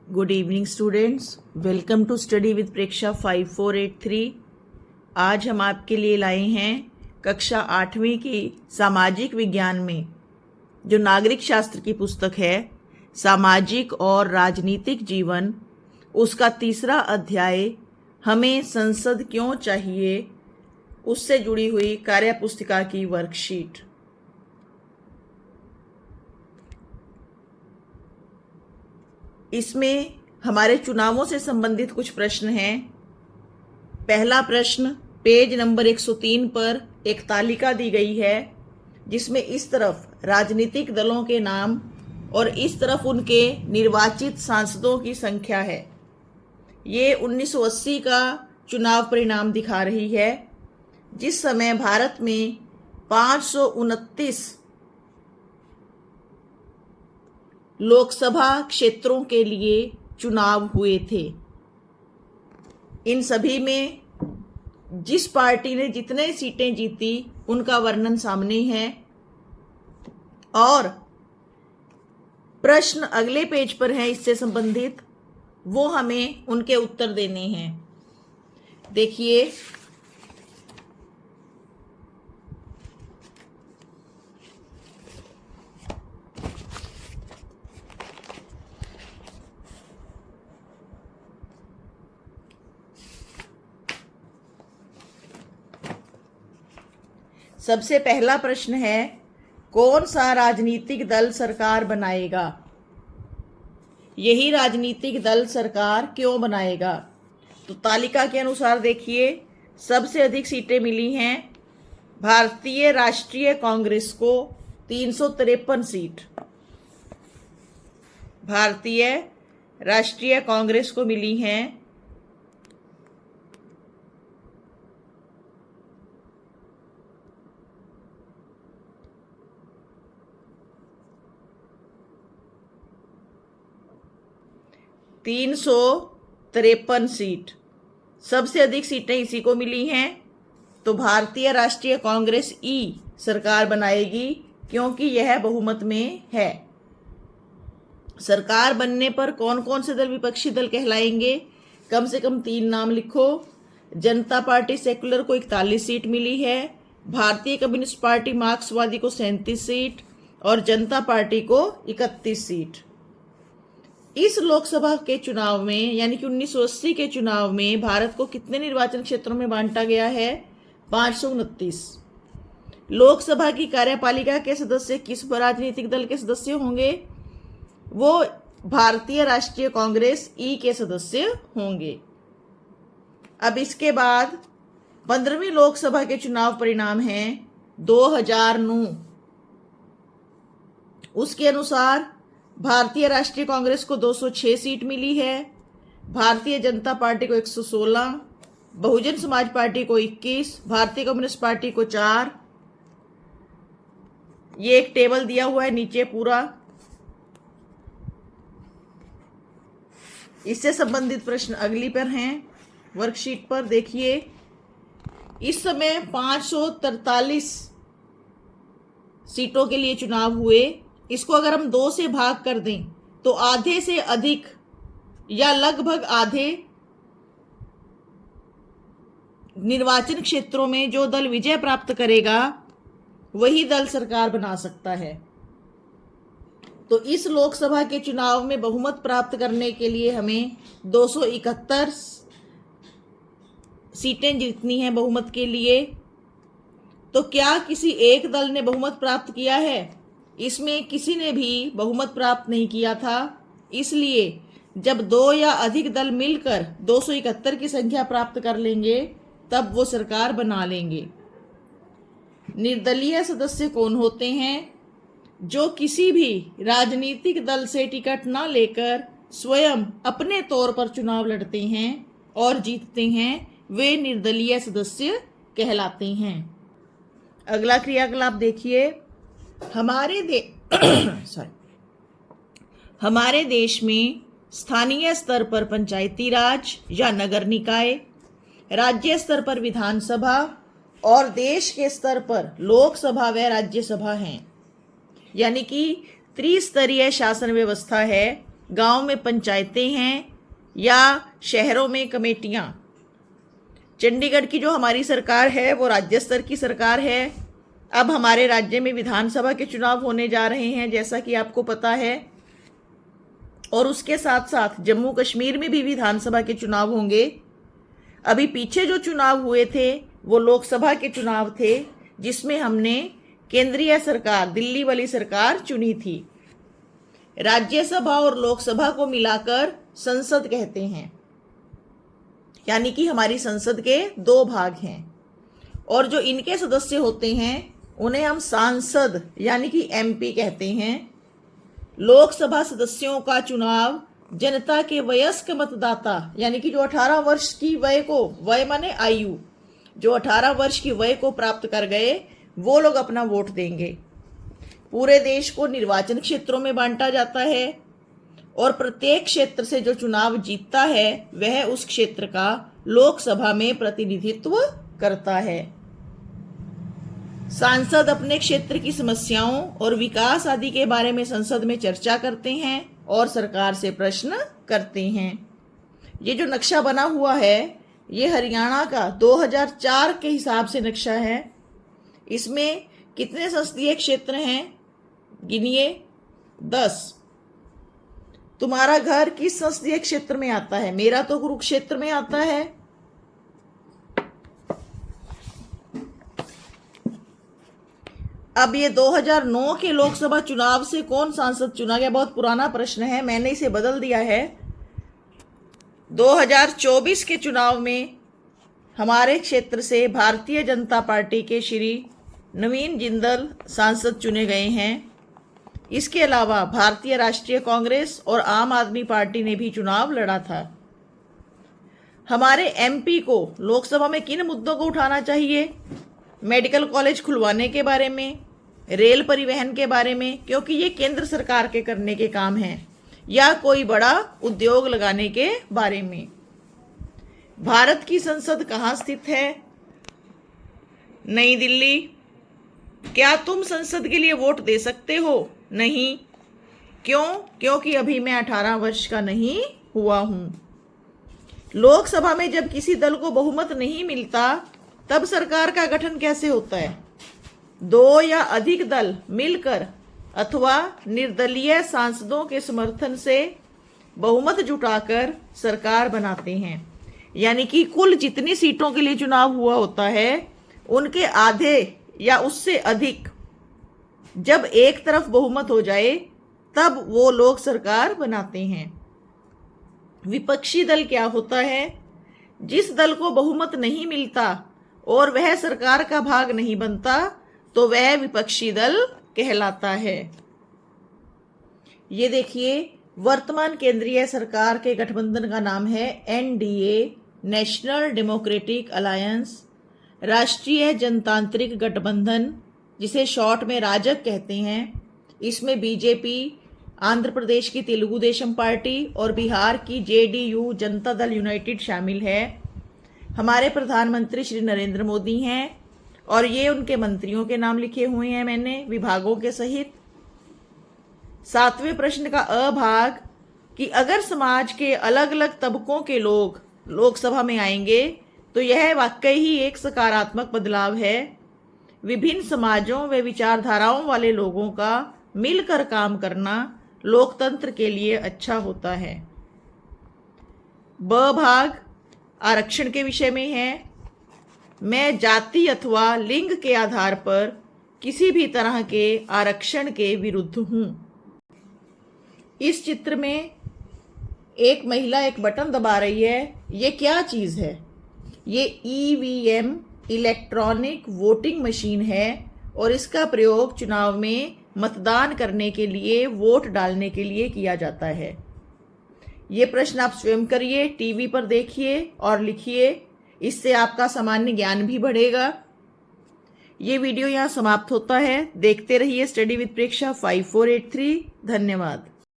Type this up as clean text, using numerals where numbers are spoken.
Good evening students, welcome to study with Preksha 5483। आज हम आपके लिए लाए हैं कक्षा 8वीं की सामाजिक विज्ञान में जो नागरिक शास्त्र की पुस्तक है सामाजिक और राजनीतिक जीवन, उसका तीसरा अध्याय हमें संसद क्यों चाहिए, उससे जुड़ी हुई कार्यपुस्तिका की वर्कशीट। इसमें हमारे चुनावों से संबंधित कुछ प्रश्न हैं। पहला प्रश्न पेज नंबर 103 पर एक तालिका दी गई है जिसमें इस तरफ राजनीतिक दलों के नाम और इस तरफ उनके निर्वाचित सांसदों की संख्या है। ये 1980 का चुनाव परिणाम दिखा रही है, जिस समय भारत में 529 लोकसभा क्षेत्रों के लिए चुनाव हुए थे। इन सभी में जिस पार्टी ने जितने सीटें जीती उनका वर्णन सामने है और प्रश्न अगले पेज पर है इससे संबंधित, वो हमें उनके उत्तर देने हैं। देखिए, सबसे पहला प्रश्न है, कौन सा राजनीतिक दल सरकार बनाएगा? यही राजनीतिक दल सरकार क्यों बनाएगा? तो तालिका के अनुसार देखिए, सबसे अधिक सीटें मिली हैं भारतीय राष्ट्रीय कांग्रेस को 353 सीट। भारतीय राष्ट्रीय कांग्रेस को मिली हैं 353 सीट। सबसे अधिक सीटें इसी को मिली हैं, तो भारतीय राष्ट्रीय कांग्रेस ई सरकार बनाएगी क्योंकि यह बहुमत में है। सरकार बनने पर कौन कौन से दल विपक्षी दल कहलाएंगे? कम से कम 3 नाम लिखो। जनता पार्टी सेकुलर को 41 सीट मिली है, भारतीय कम्युनिस्ट पार्टी मार्क्सवादी को 37 सीट और जनता पार्टी को 31 सीट। इस लोकसभा के चुनाव में यानी कि 1980 के चुनाव में भारत को कितने निर्वाचन क्षेत्रों में बांटा गया है? 529। लोकसभा की कार्यपालिका के सदस्य किस राजनीतिक दल के सदस्य होंगे? वो भारतीय राष्ट्रीय कांग्रेस ई के सदस्य होंगे। अब इसके बाद 15वीं लोकसभा के चुनाव परिणाम हैं 2009। उसके अनुसार भारतीय राष्ट्रीय कांग्रेस को 206 सीट मिली है, भारतीय जनता पार्टी को 116, बहुजन समाज पार्टी को 21, भारतीय कम्युनिस्ट पार्टी को 4। ये एक टेबल दिया हुआ है नीचे पूरा। इससे संबंधित प्रश्न अगली पर हैं वर्कशीट पर। देखिए, इस समय 543 सीटों के लिए चुनाव हुए। इसको अगर हम 2 से भाग कर दें तो आधे से अधिक या लगभग आधे निर्वाचन क्षेत्रों में जो दल विजय प्राप्त करेगा वही दल सरकार बना सकता है। तो इस लोकसभा के चुनाव में बहुमत प्राप्त करने के लिए हमें 271 सीटें जीतनी हैं बहुमत के लिए। तो क्या किसी एक दल ने बहुमत प्राप्त किया है? इसमें किसी ने भी बहुमत प्राप्त नहीं किया था। इसलिए जब 2 या अधिक दल मिलकर 271 की संख्या प्राप्त कर लेंगे तब वो सरकार बना लेंगे। निर्दलीय सदस्य कौन होते हैं? जो किसी भी राजनीतिक दल से टिकट ना लेकर स्वयं अपने तौर पर चुनाव लड़ते हैं और जीतते हैं, वे निर्दलीय सदस्य कहलाते हैं। अगला क्रियाकलाप देखिए, हमारे देश में स्थानीय स्तर पर पंचायती राज या नगर निकाय, राज्य स्तर पर विधानसभा और देश के स्तर पर लोकसभा व राज्यसभा हैं। यानी कि त्रिस्तरीय शासन व्यवस्था है गांव में पंचायतें हैं या शहरों में कमेटियां। चंडीगढ़ की जो हमारी सरकार है वो राज्य स्तर की सरकार है। अब हमारे राज्य में विधानसभा के चुनाव होने जा रहे हैं, जैसा कि आपको पता है, और उसके साथ साथ जम्मू कश्मीर में भी विधानसभा के चुनाव होंगे। अभी पीछे जो चुनाव हुए थे वो लोकसभा के चुनाव थे, जिसमें हमने केंद्रीय सरकार, दिल्ली वाली सरकार चुनी थी। राज्यसभा और लोकसभा को मिलाकर संसद कहते हैं, यानी कि हमारी संसद के 2 भाग हैं, और जो इनके सदस्य होते हैं उन्हें हम सांसद यानी कि एमपी कहते हैं। लोकसभा सदस्यों का चुनाव जनता के वयस्क मतदाता यानी कि जो 18 वर्ष की वय माने आयु, जो 18 वर्ष की वय को प्राप्त कर गए वो लोग अपना वोट देंगे। पूरे देश को निर्वाचन क्षेत्रों में बांटा जाता है और प्रत्येक क्षेत्र से जो चुनाव जीतता है वह उस क्षेत्र का लोकसभा में प्रतिनिधित्व करता है। सांसद अपने क्षेत्र की समस्याओं और विकास आदि के बारे में संसद में चर्चा करते हैं और सरकार से प्रश्न करते हैं। ये जो नक्शा बना हुआ है ये हरियाणा का 2004 के हिसाब से नक्शा है। इसमें कितने संसदीय क्षेत्र हैं गिनिए? 10। तुम्हारा घर किस संसदीय क्षेत्र में आता है? मेरा तो कुरुक्षेत्र में आता है। अब ये 2009 के लोकसभा चुनाव से कौन सांसद चुना गया? बहुत पुराना प्रश्न है, मैंने इसे बदल दिया है। 2024 के चुनाव में हमारे क्षेत्र से भारतीय जनता पार्टी के श्री नवीन जिंदल सांसद चुने गए हैं। इसके अलावा भारतीय राष्ट्रीय कांग्रेस और आम आदमी पार्टी ने भी चुनाव लड़ा था। हमारे एमपी को लोकसभा में किन मुद्दों को उठाना चाहिए? मेडिकल कॉलेज खुलवाने के बारे में, रेल परिवहन के बारे में, क्योंकि ये केंद्र सरकार के करने के काम हैं, या कोई बड़ा उद्योग लगाने के बारे में। भारत की संसद कहाँ स्थित है? नई दिल्ली। क्या तुम संसद के लिए वोट दे सकते हो? नहीं। क्यों? क्योंकि अभी मैं 18 वर्ष का नहीं हुआ हूं। लोकसभा में जब किसी दल को बहुमत नहीं मिलता तब सरकार का गठन कैसे होता है? 2 या अधिक दल मिलकर अथवा निर्दलीय सांसदों के समर्थन से बहुमत जुटाकर सरकार बनाते हैं। यानी कि कुल जितनी सीटों के लिए चुनाव हुआ होता है उनके आधे या उससे अधिक जब एक तरफ बहुमत हो जाए तब वो लोग सरकार बनाते हैं। विपक्षी दल क्या होता है? जिस दल को बहुमत नहीं मिलता और वह सरकार का भाग नहीं बनता तो वह विपक्षी दल कहलाता है। ये देखिए, वर्तमान केंद्रीय सरकार के गठबंधन का नाम है एनडीए, नेशनल डेमोक्रेटिक अलायंस, राष्ट्रीय जनतांत्रिक गठबंधन, जिसे शॉर्ट में राजग कहते हैं। इसमें बीजेपी, आंध्र प्रदेश की तेलुगु देशम पार्टी और बिहार की जेडीयू जनता दल यूनाइटेड शामिल है। हमारे प्रधानमंत्री श्री नरेंद्र मोदी हैं और ये उनके मंत्रियों के नाम लिखे हुए हैं मैंने विभागों के सहित। 7वें प्रश्न का अ भाग कि अगर समाज के अलग अलग तबकों के लोग लोकसभा में आएंगे तो यह वाकई ही एक सकारात्मक बदलाव है। विभिन्न समाजों व विचारधाराओं वाले लोगों का मिलकर काम करना लोकतंत्र के लिए अच्छा होता है। ब भाग आरक्षण के विषय में है। मैं जाति अथवा लिंग के आधार पर किसी भी तरह के आरक्षण के विरुद्ध हूं। इस चित्र में एक महिला एक बटन दबा रही है। ये क्या चीज है? ये ईवीएम इलेक्ट्रॉनिक वोटिंग मशीन है और इसका प्रयोग चुनाव में मतदान करने के लिए, वोट डालने के लिए किया जाता है। ये प्रश्न आप स्वयं करिए, टीवी पर देखिए और लिखिए। इससे आपका सामान्य ज्ञान भी बढ़ेगा। ये वीडियो यहाँ समाप्त होता है। देखते रहिए स्टडी विद प्रेक्षा 5483। धन्यवाद।